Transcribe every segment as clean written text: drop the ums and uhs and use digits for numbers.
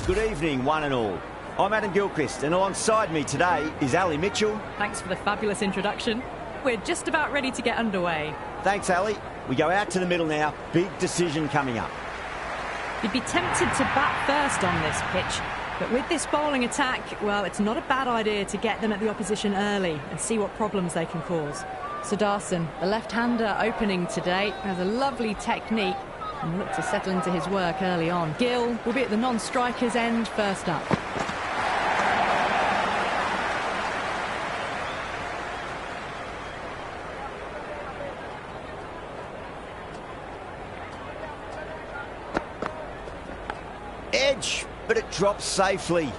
Good evening, one and all. I'm Adam Gilchrist, and alongside me today is Ali Mitchell. Thanks for the fabulous introduction. We're just about ready to get underway. Thanks, Ali. We go out to the middle now. Big decision coming up. You'd be tempted to bat first on this pitch, but with this bowling attack, well, it's not a bad idea to get them at the opposition early and see what problems they can cause. Sudarshan, the left-hander opening today, has a lovely technique and look to settle into his work early on. Gill will be at the non-striker's end first up. Edge, but it drops safely.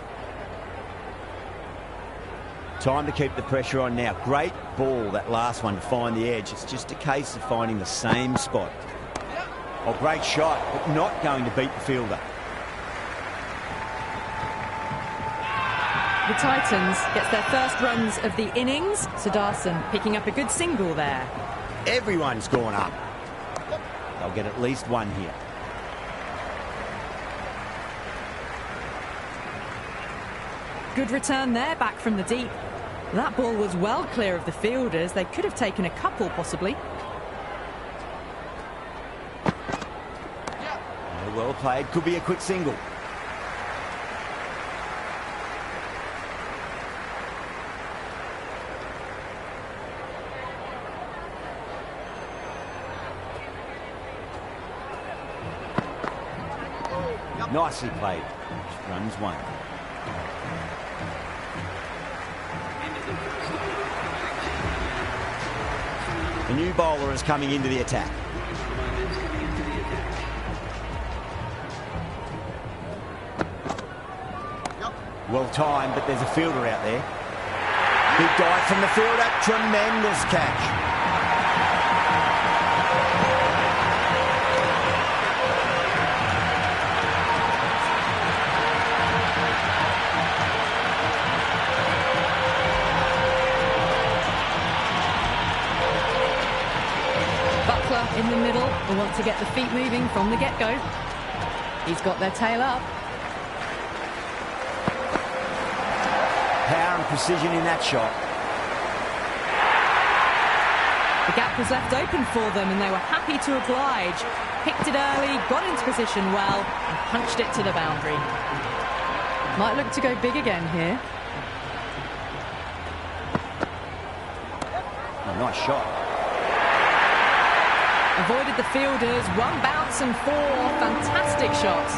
Time to keep the pressure on now. Great ball, that last one, to find the edge. It's just a case of finding the same spot. Oh, great shot, but not going to beat the fielder. The Titans gets their first runs of the innings. Sudarshan picking up a good single there. Everyone's gone up. They'll get at least one here. Good return there, back from the deep. That ball was well clear of the fielders. They could have taken a couple, possibly. Well played, could be a quick single. Nicely played. Runs one. The new bowler is coming into the attack. Well timed, but there's a fielder out there. Big dive from the fielder. Tremendous catch. In the middle, will want to get the feet moving from the get-go. He's got their tail up. Power and precision in that shot. The gap was left open for them and they were happy to oblige. Picked it early, got into position well and punched it to the boundary. Might look to go big again here. Oh, nice shot. Avoided the fielders, one bounce and four. Fantastic shots.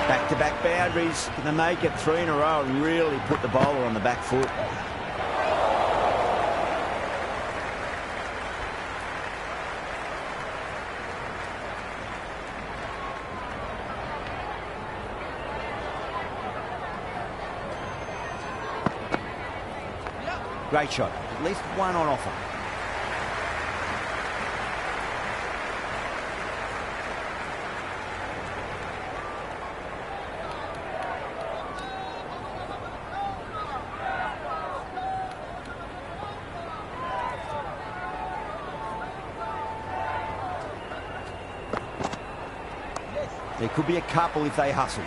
Back-to-back boundaries. Can they make it three in a row and really put the bowler on the back foot? Great shot. At least one on offer. There could be a couple if they hustle.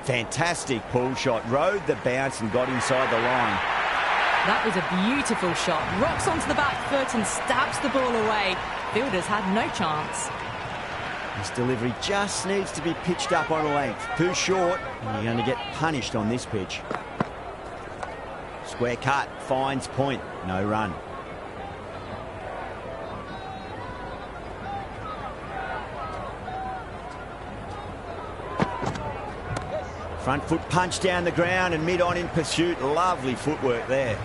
Fantastic pull shot. Rode the bounce and got inside the line. That was a beautiful shot. Rocks onto the back foot and stabs the ball away. Fielders had no chance. This delivery just needs to be pitched up on a length. Too short, and you're going to get punished on this pitch. Square cut, finds point, no run. Front foot punch down the ground and mid-on in pursuit. Lovely footwork there.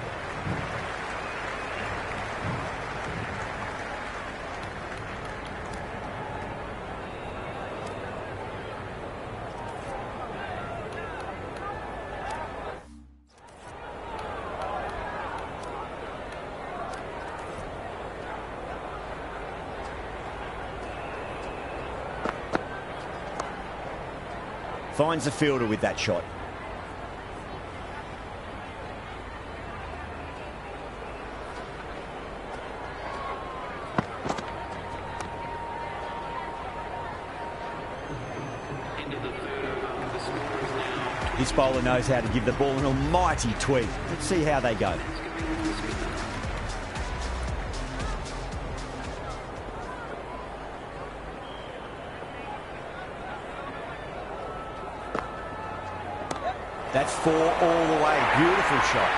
Finds the fielder with that shot. This bowler knows how to give the ball an almighty tweak. Let's see how they go. That's 4 all the way. Beautiful shot.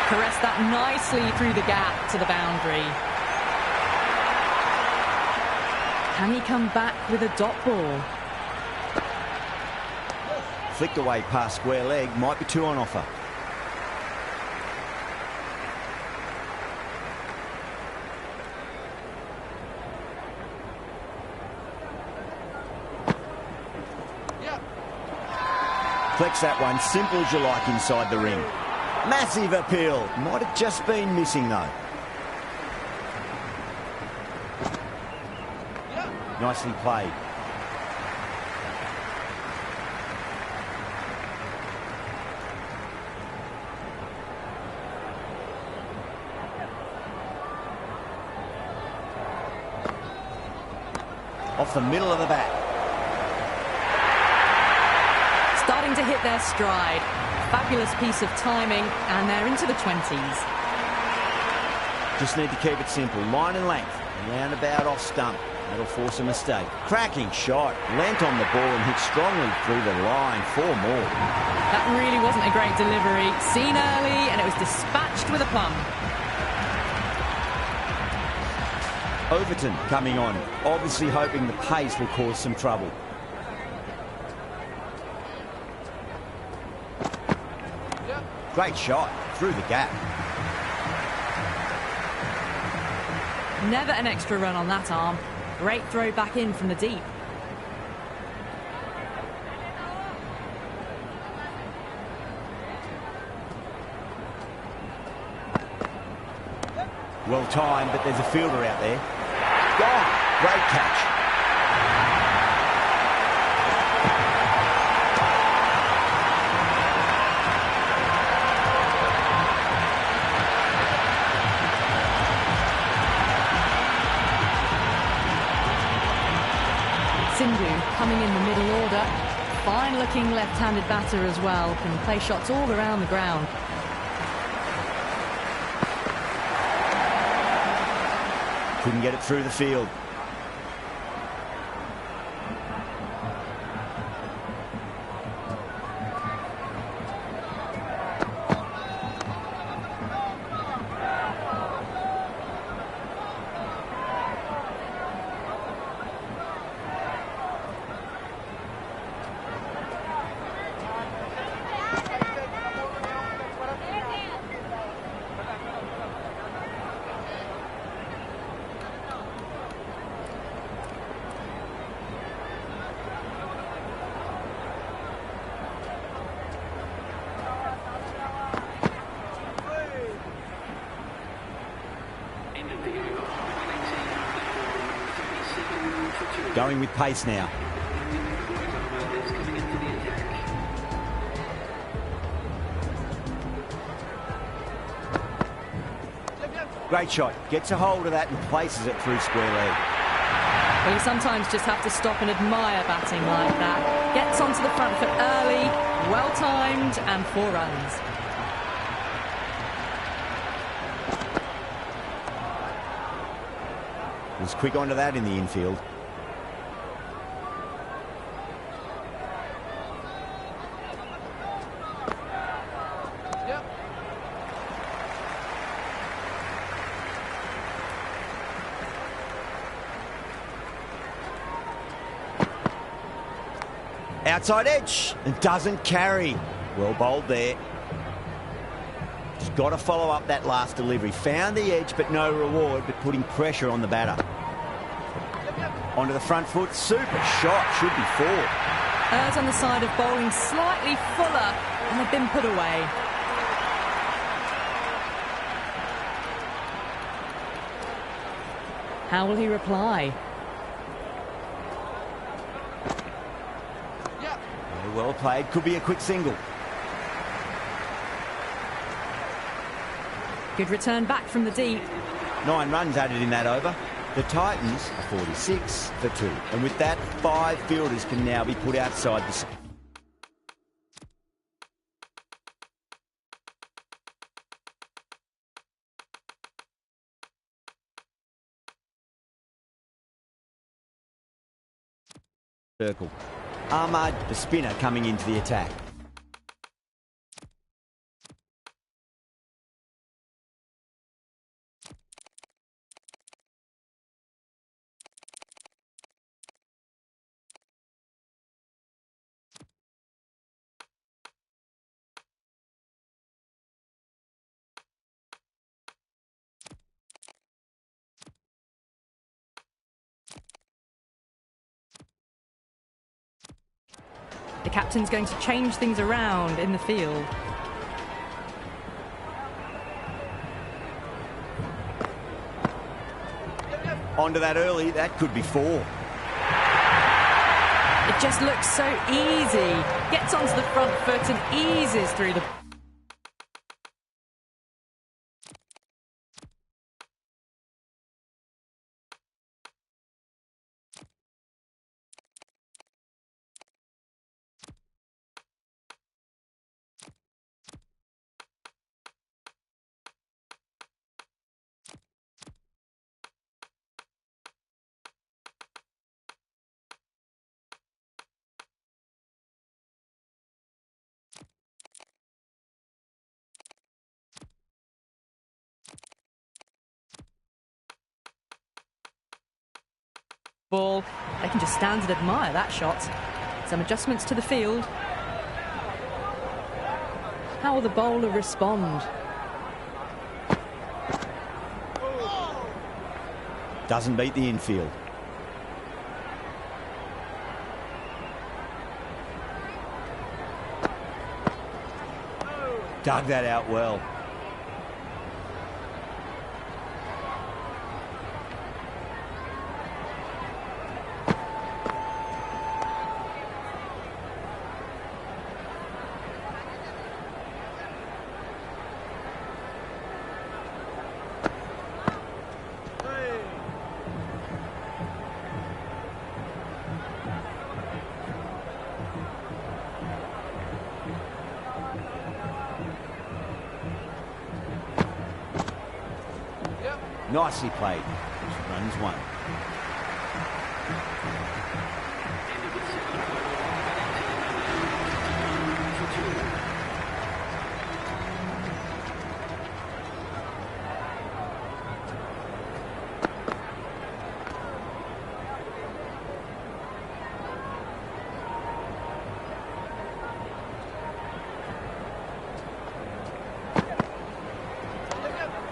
Caressed that nicely through the gap to the boundary. Can he come back with a dot ball? Flicked away past square leg. Might be 2 on offer. Flex that one, simple as you like inside the ring. Massive appeal. Might have just been missing though. Nicely played. Off the middle of the bat. Starting to hit their stride. Fabulous piece of timing, and they're into the 20s. Just need to keep it simple. Line and length. Roundabout off stump. That'll force a mistake. Cracking shot. Leant on the ball and hit strongly through the line. 4 more. That really wasn't a great delivery. Seen early, and it was dispatched with a plum. Overton coming on. Obviously hoping the pace will cause some trouble. Great shot through the gap. Never an extra run on that arm. Great throw back in from the deep. Well timed, but there's a fielder out there. Gone. Great catch. Coming in the middle order. Fine looking left-handed batter as well. Can play shots all around the ground. Couldn't get it through the field. Going with pace now. Great shot. Gets a hold of that and places it through square leg. Well, you sometimes just have to stop and admire batting like that. Gets onto the front foot early, well timed, and 4 runs. Was quick onto that in the infield. Outside edge, and doesn't carry. Well bowled there. Just got to follow up that last delivery. Found the edge, but no reward, but putting pressure on the batter. Onto the front foot, super shot, should be 4. Errs on the side of bowling slightly fuller, and they've been put away. How will he reply? well played. Could be a quick single. Good return back from the deep. 9 runs added in that over. The Titans are 46 for 2. And with that, 5 fielders can now be put outside the circle. Ahmad, the spinner, coming into the attack. The captain's going to change things around in the field. Onto that early, that could be 4. It just looks so easy. Gets onto the front foot and eases through the... ball. They can just stand and admire that shot. Some adjustments to the field. How will the bowler respond? Doesn't beat the infield. Dug that out well. Nicely played. Runs 1.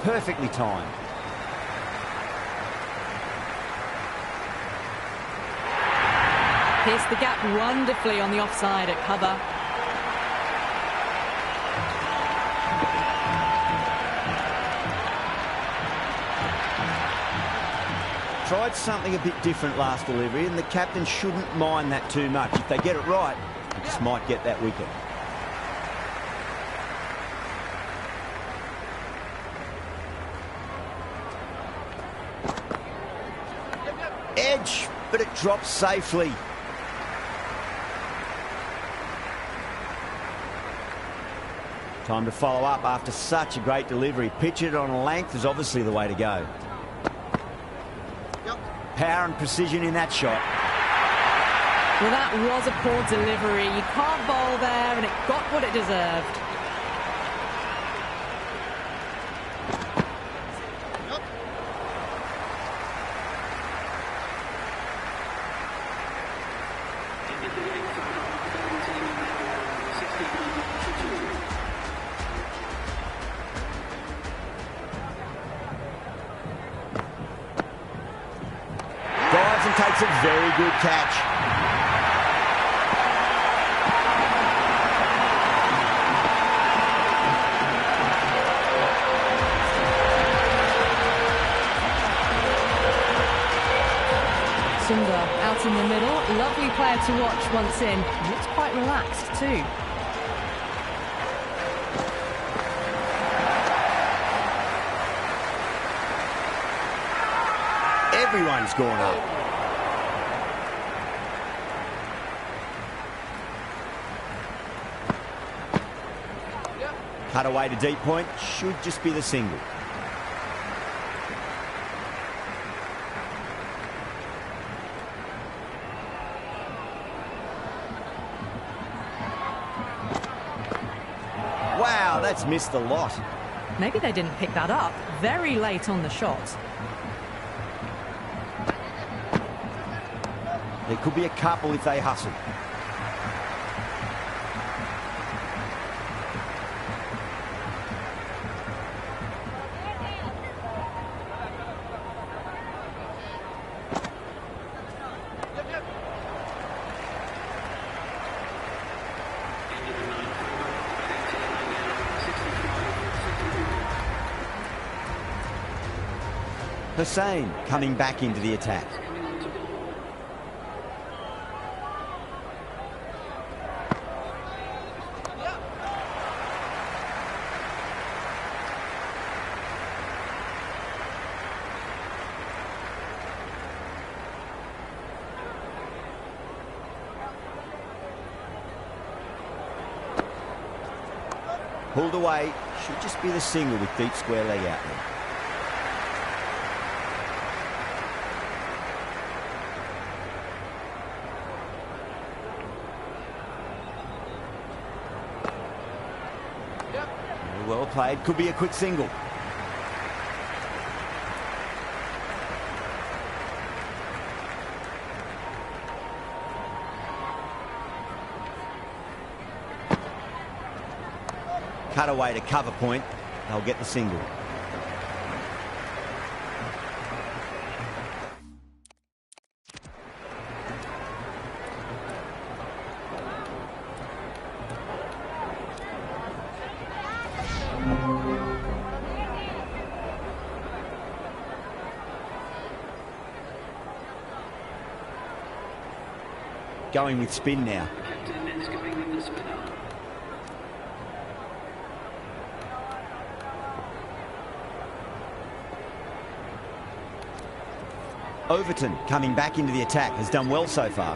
Perfectly timed. Pierced the gap wonderfully on the offside at cover. Tried something a bit different last delivery, and the captain shouldn't mind that too much. If they get it right, they just might get that wicket. Edge, but it drops safely. Time to follow up after such a great delivery. Pitch it on a length is obviously the way to go. Power and precision in that shot. Well, that was a poor delivery. You can't bowl there, and it got what it deserved. And takes a very good catch. Sundar out out in the middle. Lovely player to watch once in. He looks quite relaxed too. Everyone's gone up. Cut away to deep point. Should just be the single. Wow, that's missed a lot. Maybe they didn't pick that up. Very late on the shot. There could be a couple if they hustle. Hussein coming back into the attack. Pulled away. Should just be the single with deep square leg out there. Well played. Could be a quick single. Cut away to cover point. They'll get the single. Going with spin now. Overton coming back into the attack, has done well so far.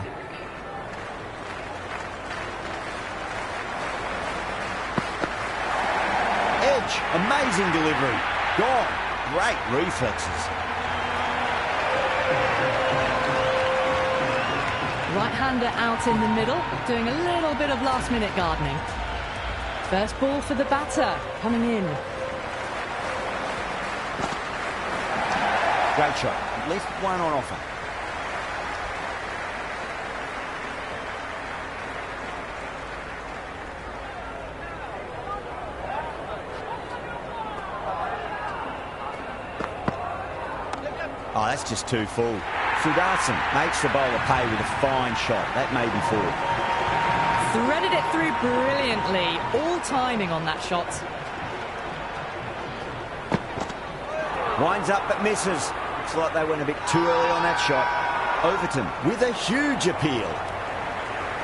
Edge, amazing delivery. Gone. Great reflexes. Right-hander out in the middle, doing a little bit of last-minute gardening. First ball for the batter, coming in. Great shot. At least one on offer. Oh, that's just too full. Sudarsan makes the bowler pay with a fine shot. That may be full. Threaded it through brilliantly. All timing on that shot. Winds up but misses. Looks like they went a bit too early on that shot. Overton with a huge appeal.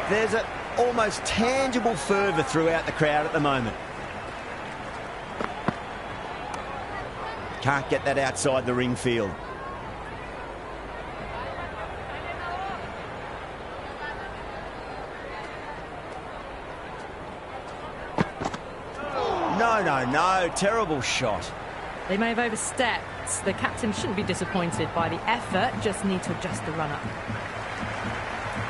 There's an almost tangible fervour throughout the crowd at the moment. Can't get that outside the ring field. No. Terrible shot. They may have overstepped. The captain shouldn't be disappointed by the effort, just need to adjust the run-up.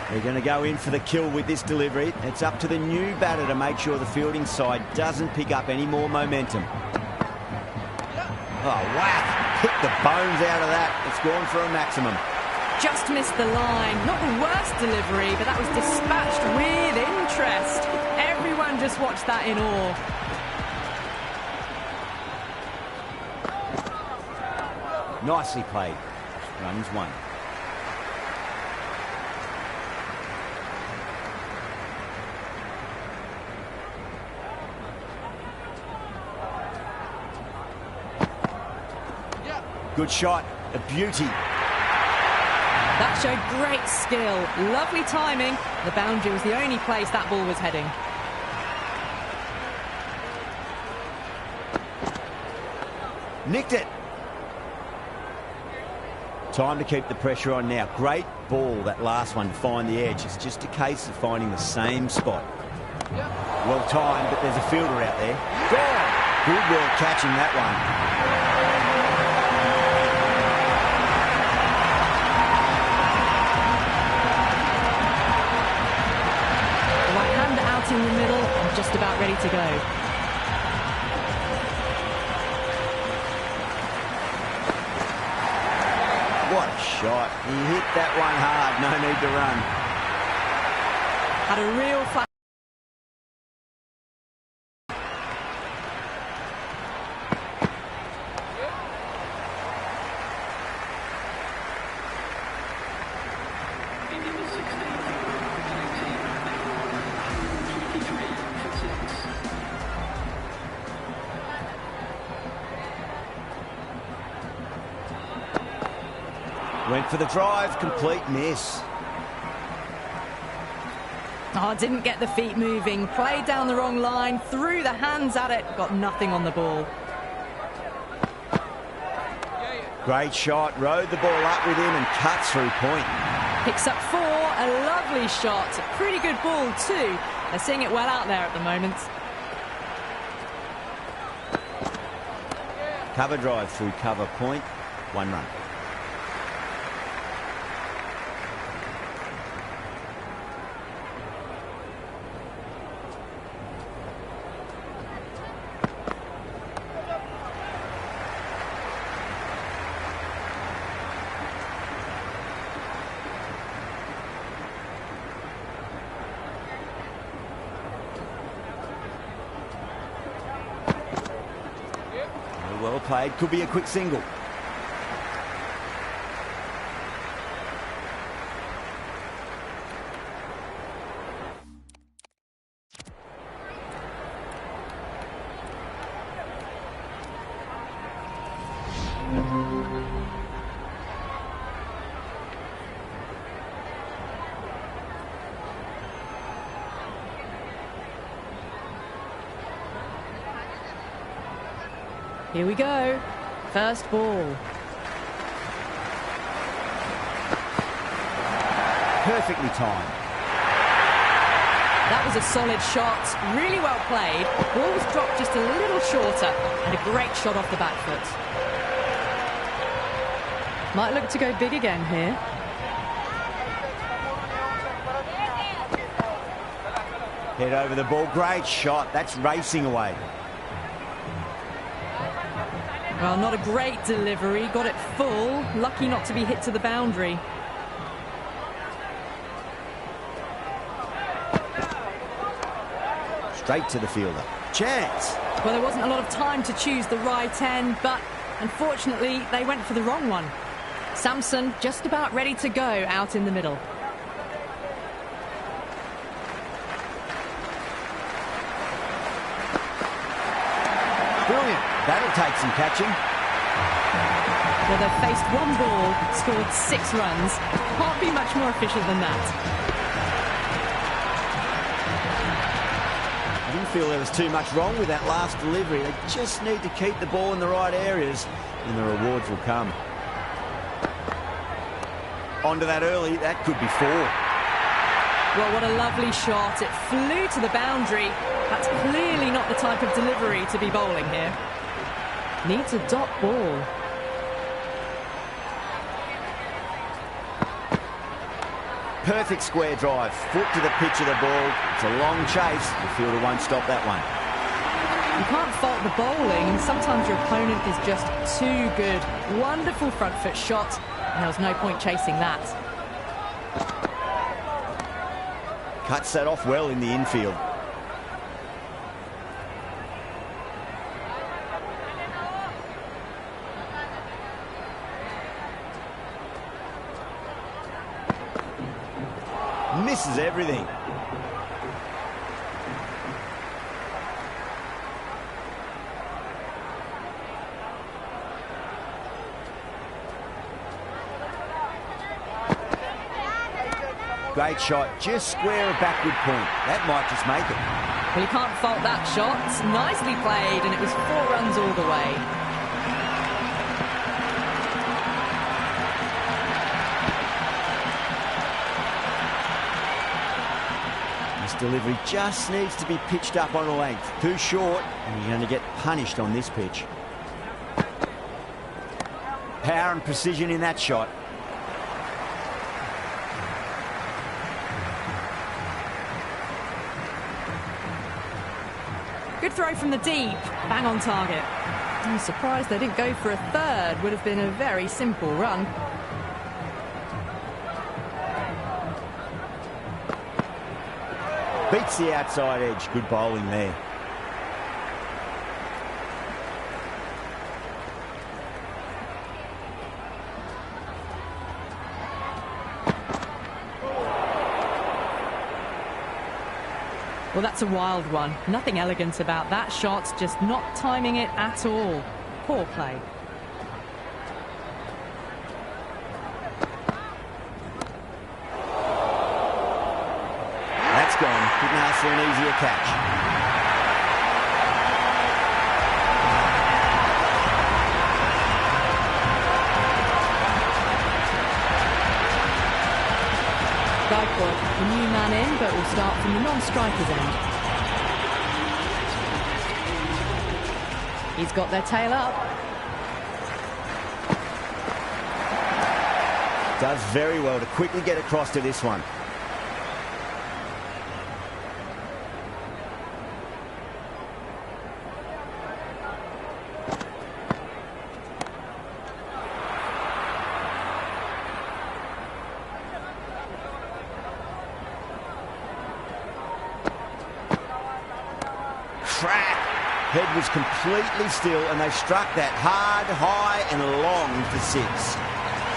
They're going to go in for the kill with this delivery. It's up to the new batter to make sure the fielding side doesn't pick up any more momentum. Oh, whack! Hit the bones out of that. It's gone for a maximum. Just missed the line. Not the worst delivery, but that was dispatched with interest. Everyone just watched that in awe. Nicely played. Runs one. Good shot. A beauty. That showed great skill. Lovely timing. The boundary was the only place that ball was heading. Nicked it. Time to keep the pressure on now. Great ball, that last one, to find the edge. It's just a case of finding the same spot. Well timed, but there's a fielder out there. Gone. Good work catching that one. The right hander out in the middle and just about ready to go. What a shot. He hit that one hard. No need to run. Had a real flash. Went for the drive, complete miss. Oh, didn't get the feet moving. Played down the wrong line, threw the hands at it, got nothing on the ball. Great shot, rode the ball up with him and cut through point. Picks up 4, a lovely shot. A pretty good ball too. They're seeing it well out there at the moment. Cover drive through cover point, 1 run. Well played, could be a quick single. Here we go. First ball. Perfectly timed. That was a solid shot. Really well played. Ball was dropped just a little shorter and a great shot off the back foot. Might look to go big again here. Head over the ball, great shot. That's racing away. Well, not a great delivery. Got it full. Lucky not to be hit to the boundary. Straight to the fielder. Chance. Well, there wasn't a lot of time to choose the right end, but unfortunately, they went for the wrong one. Samson just about ready to go out in the middle. Brilliant. That'll take some catching. Well, they've faced 1 ball, scored 6 runs. Can't be much more efficient than that. I didn't feel there was too much wrong with that last delivery. They just need to keep the ball in the right areas and the rewards will come. Onto that early, that could be 4. Well, what a lovely shot. It flew to the boundary. That's clearly not the type of delivery to be bowling here. Needs a dot ball. Perfect square drive. Foot to the pitch of the ball. It's a long chase. The fielder won't stop that one. You can't fault the bowling. Sometimes your opponent is just too good. Wonderful front foot shot. And there was no point chasing that. Cuts that off well in the infield. Misses everything. Great shot, just square a backward point. That might just make it. Well, you can't fault that shot. Nicely played, and it was 4 runs all the way. This delivery just needs to be pitched up on a length. Too short, and you're going to get punished on this pitch. Power and precision in that shot. Good throw from the deep. Bang on target. I'm surprised they didn't go for a third. Would have been a very simple run. Beats the outside edge. Good bowling there. Well, that's a wild one. Nothing elegant about that shot, just not timing it at all. Poor play. That's gone. Couldn't ask for an easier catch. The new man in, but will start from the non-striker's end. He's got their tail up. Does very well to quickly get across to this one. Crack. Head was completely still, and they struck that hard, high and long for 6.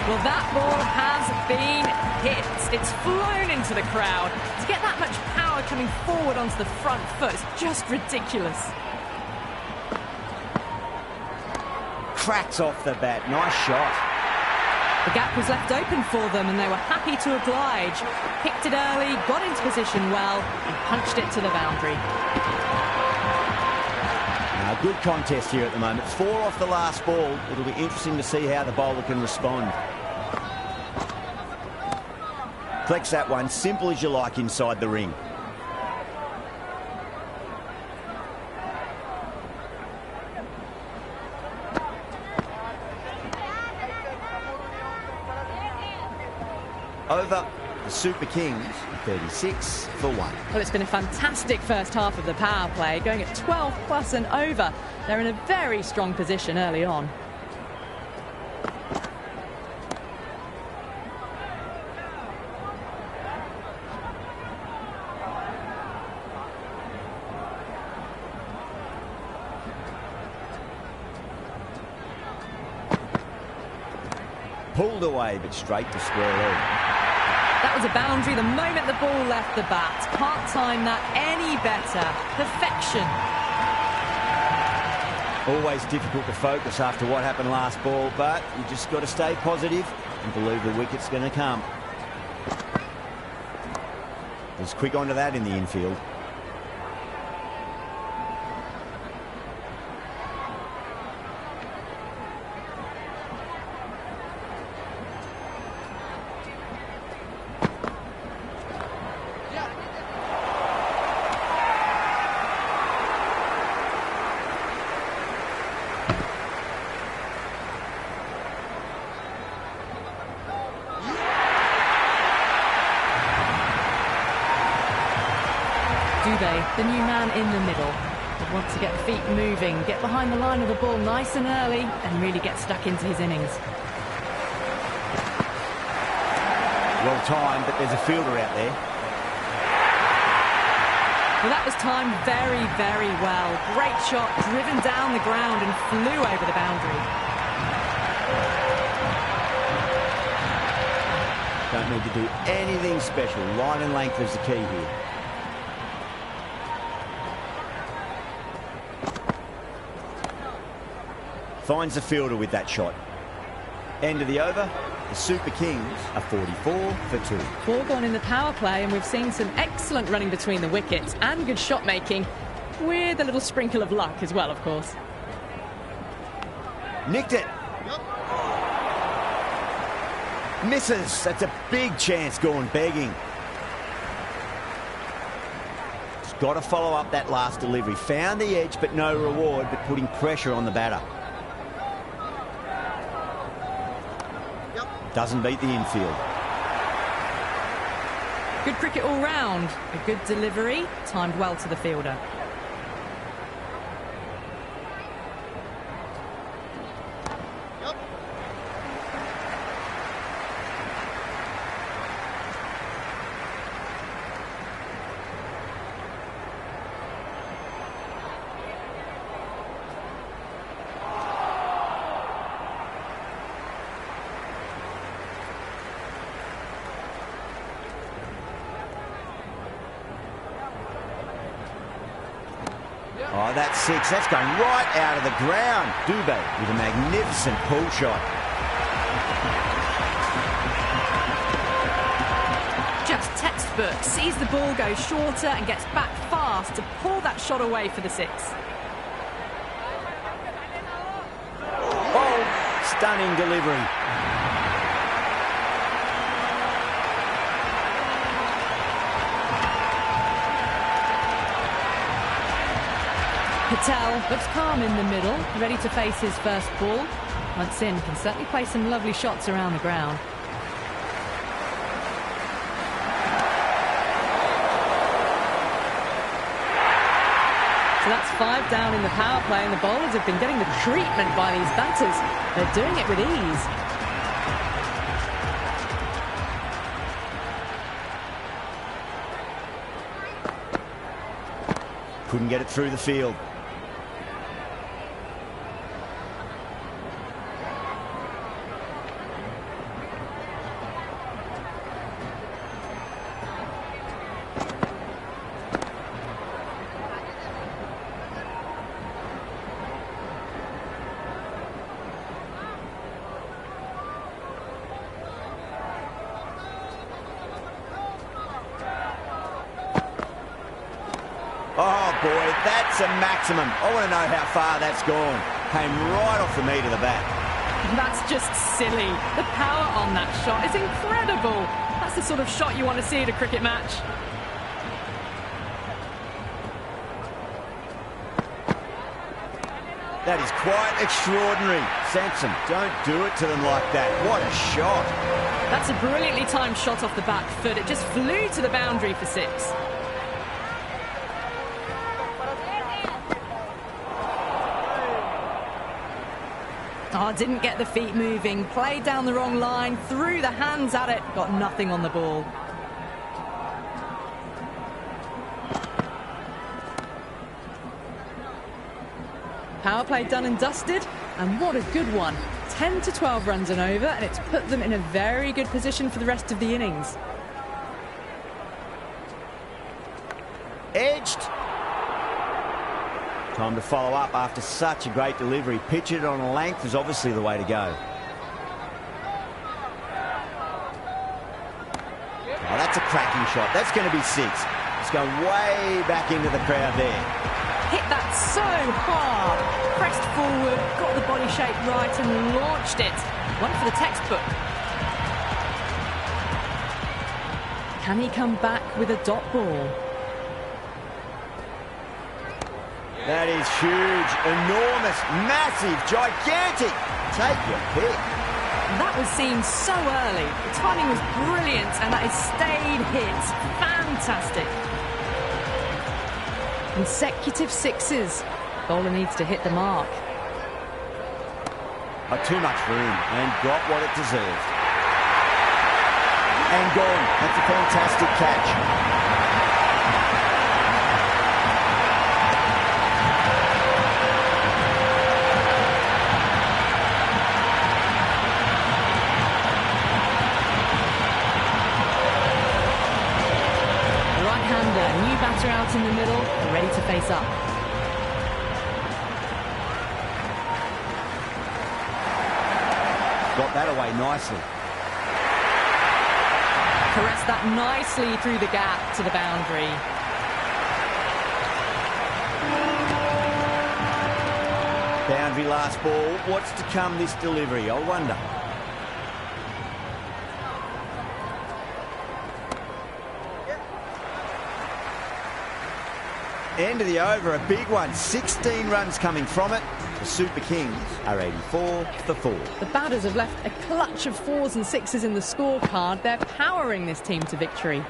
Well, that ball has been hit. It's flown into the crowd. To get that much power coming forward onto the front foot is just ridiculous. Cracks off the bat. Nice shot. The gap was left open for them, and they were happy to oblige. Picked it early, got into position well, and punched it to the boundary. Good contest here at the moment. 4 off the last ball. It'll be interesting to see how the bowler can respond. Flex that one, simple as you like inside the ring. Over the Super Kings, 36 for 1. Well, it's been a fantastic first half of the power play, going at 12 plus and over. They're in a very strong position early on. Pulled away, but straight to square leg. That was a boundary the moment the ball left the bat. Can't time that any better. Perfection. Always difficult to focus after what happened last ball, but you just got to stay positive and believe the wicket's going to come. Was quick onto that in the infield. The new man in the middle. They want to get the feet moving, get behind the line of the ball nice and early, and really get stuck into his innings. Well timed, but there's a fielder out there. Well, that was timed very, very well. Great shot, driven down the ground and flew over the boundary. Don't need to do anything special. Line and length is the key here. Finds the fielder with that shot. End of the over. The Super Kings are 44 for 2. 4 gone in the power play, and we've seen some excellent running between the wickets and good shot making, with a little sprinkle of luck as well, of course. Nicked it. Misses. That's a big chance gone begging. He's got to follow up that last delivery. Found the edge, but no reward, but putting pressure on the batter. Doesn't beat the infield. Good cricket all round. A good delivery, timed well to the fielder. Oh, that's 6. That's going right out of the ground. Dubé with a magnificent pull shot. Just textbook. Sees the ball go shorter and gets back fast to pull that shot away for the 6. Oh, stunning delivery. Patel looks calm in the middle, ready to face his first ball. Once in, can certainly play some lovely shots around the ground. So that's 5 down in the power play, and the bowlers have been getting the treatment by these batters. They're doing it with ease. Couldn't get it through the field. Oh, boy, that's a maximum. I want to know how far that's gone. Came right off the meat of the bat. That's just silly. The power on that shot is incredible. That's the sort of shot you want to see at a cricket match. That is quite extraordinary. Sampson, don't do it to them like that. What a shot. That's a brilliantly timed shot off the back foot. It just flew to the boundary for 6. Oh, didn't get the feet moving. Played down the wrong line. Threw the hands at it. Got nothing on the ball. Power play done and dusted. And what a good one. 10 to 12 runs and over. And it's put them in a very good position for the rest of the innings. Edged. Time to follow up after such a great delivery. Pitch it on a length is obviously the way to go. Oh, that's a cracking shot. That's going to be 6. It's going way back into the crowd there. Hit that so hard. Pressed forward, got the body shape right and launched it. One for the textbook. Can he come back with a dot ball? That is huge, enormous, massive, gigantic. Take your pick. That was seen so early. The timing was brilliant, and that is stayed hits. Fantastic. Consecutive 6s. Bowler needs to hit the mark. Oh, too much room, and got what it deserved. And gone. That's a fantastic catch. Batter out in the middle, ready to face up. Got that away nicely. caressed that nicely through the gap to the boundary. Boundary last ball. What's to come this delivery, I wonder. End of the over, a big one. 16 runs coming from it. The Super Kings are 84 for 4. The batters have left a clutch of 4s and 6s in the scorecard. They're powering this team to victory.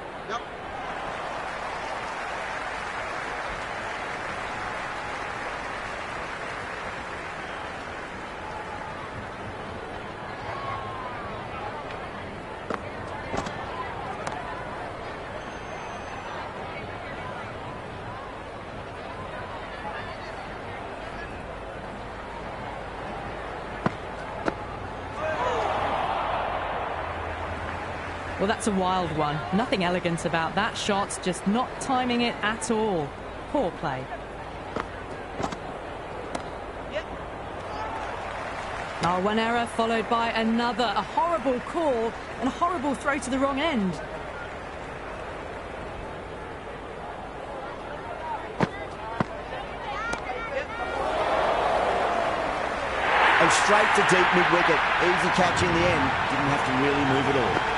Well, that's a wild one. Nothing elegant about that shot, just not timing it at all. Poor play. Now one error followed by another. A horrible call and a horrible throw to the wrong end. And straight to deep mid-wicket. Easy catch in the end. Didn't have to really move at all.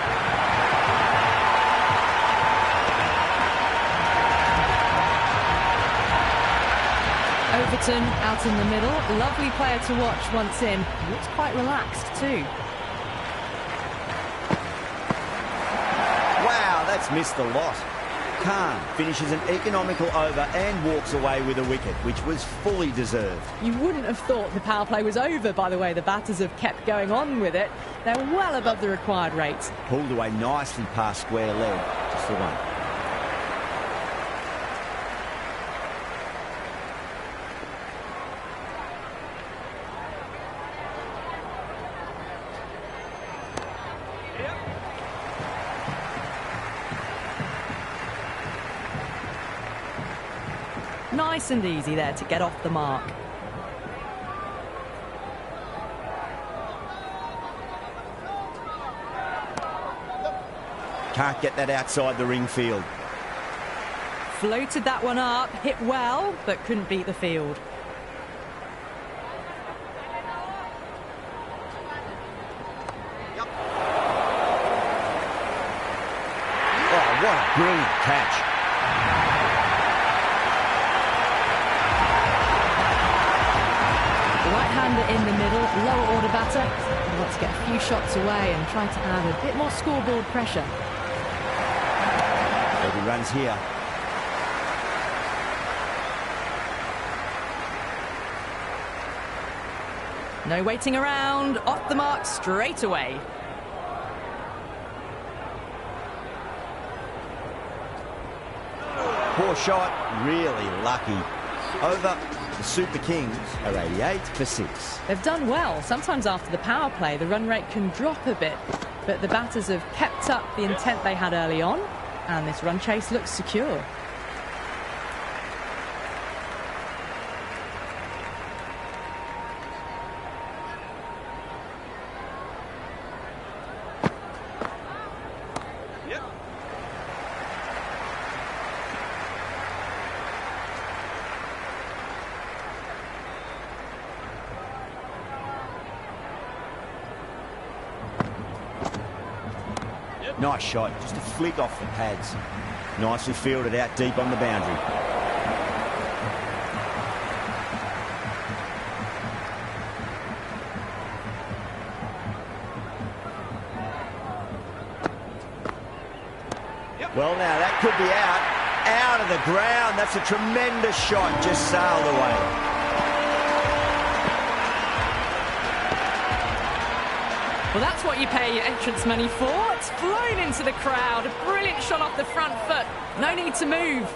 Overton out in the middle. Lovely player to watch once in. Looks quite relaxed too. Wow, that's missed the lot. Khan finishes an economical over and walks away with a wicket, which was fully deserved. You wouldn't have thought the power play was over, by the way. The batters have kept going on with it. They're well above the required rates. Pulled away nicely past square leg. Just the one. Nice and easy there to get off the mark. Can't get that outside the ring field. Floated that one up, hit well, but couldn't beat the field. Oh, what a brilliant catch. Right-hander in the middle, lower order batter. He wants to get a few shots away and try to add a bit more scoreboard pressure. 30 runs here. No waiting around, off the mark straight away. Poor shot, really lucky. Over. The Super Kings are 88 for 6. They've done well. Sometimes after the power play, the run rate can drop a bit, but the batters have kept up the intent they had early on, and this run chase looks secure. Nice shot, just a flick off the pads. Nicely fielded out deep on the boundary. Well, now that could be out of the ground. That's a tremendous shot, just sailed away. Well, that's what you pay your entrance money for. It's flown into the crowd. A brilliant shot off the front foot. No need to move.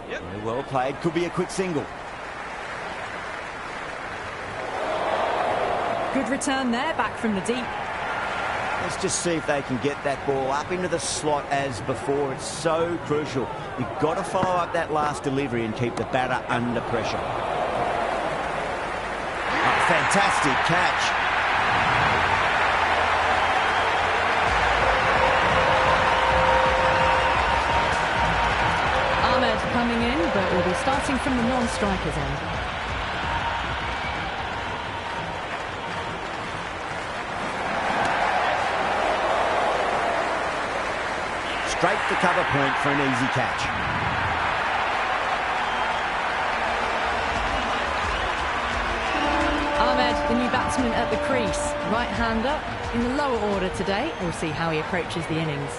Yep. Well played. Could be a quick single. Good return there, back from the deep. Let's just see if they can get that ball up into the slot as before. It's so crucial. You've got to follow up that last delivery and keep the batter under pressure. Fantastic catch. coming in, but we'll be starting from the non-strikers end. Straight to cover point for an easy catch. Ahmed, the new batsman at the crease. Right-hander in the lower order today. We'll see how he approaches the innings.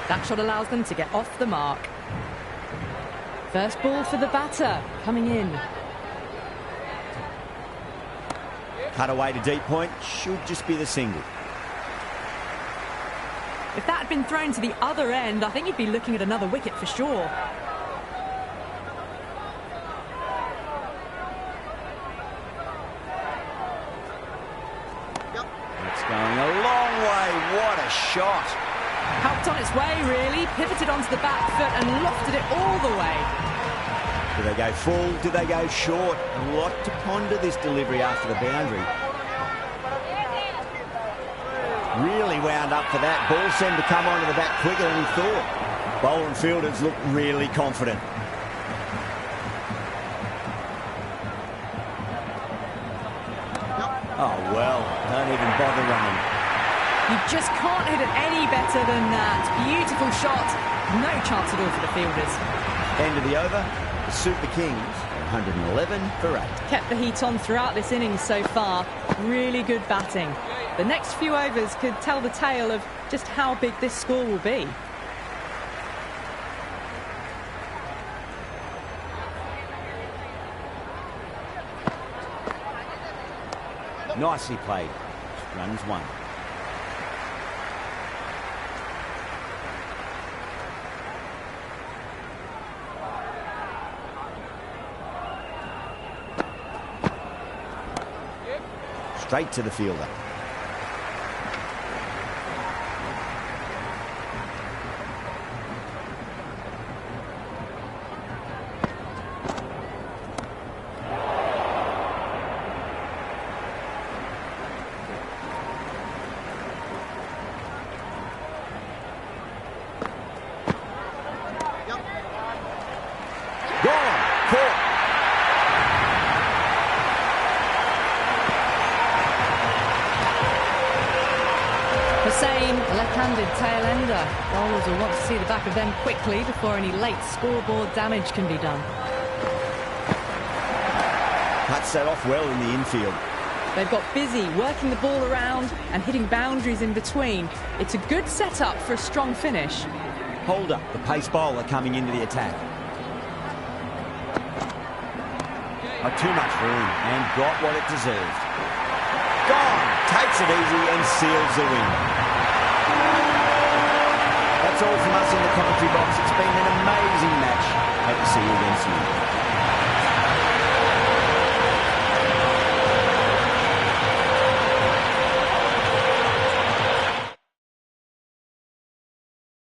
That shot allows them to get off the mark. First ball for the batter, coming in. Cut away to deep point, should just be the single. If that had been thrown to the other end, I think you'd be looking at another wicket for sure. It's going a long way. What a shot. Helped on its way, really. Pivoted onto the back foot and lofted it all the way. Do they go full? Do they go short? A lot to ponder this delivery after the boundary. Really wound up for that. Ball seemed to come onto the bat quicker than he thought. Bowler and fielders look really confident. Oh, well, don't even bother running. You just can't hit it any better than that. Beautiful shot. No chance at all for the fielders. End of the over. The Super Kings, 111 for 8. Kept the heat on throughout this innings so far. Really good batting. The next few overs could tell the tale of just how big this score will be. Nicely played. Runs one. Straight to the fielder. Left-handed tail-ender. Bowlers will want to see the back of them quickly before any late scoreboard damage can be done. Cuts that off well in the infield. They've got busy working the ball around and hitting boundaries in between. It's a good setup for a strong finish. Holder, the pace bowler coming into the attack. Not too much room and got what it deserved. Gone! Takes it easy and seals the win. That's all from us in the commentary box. It's been an amazing match. Hope to see you again soon.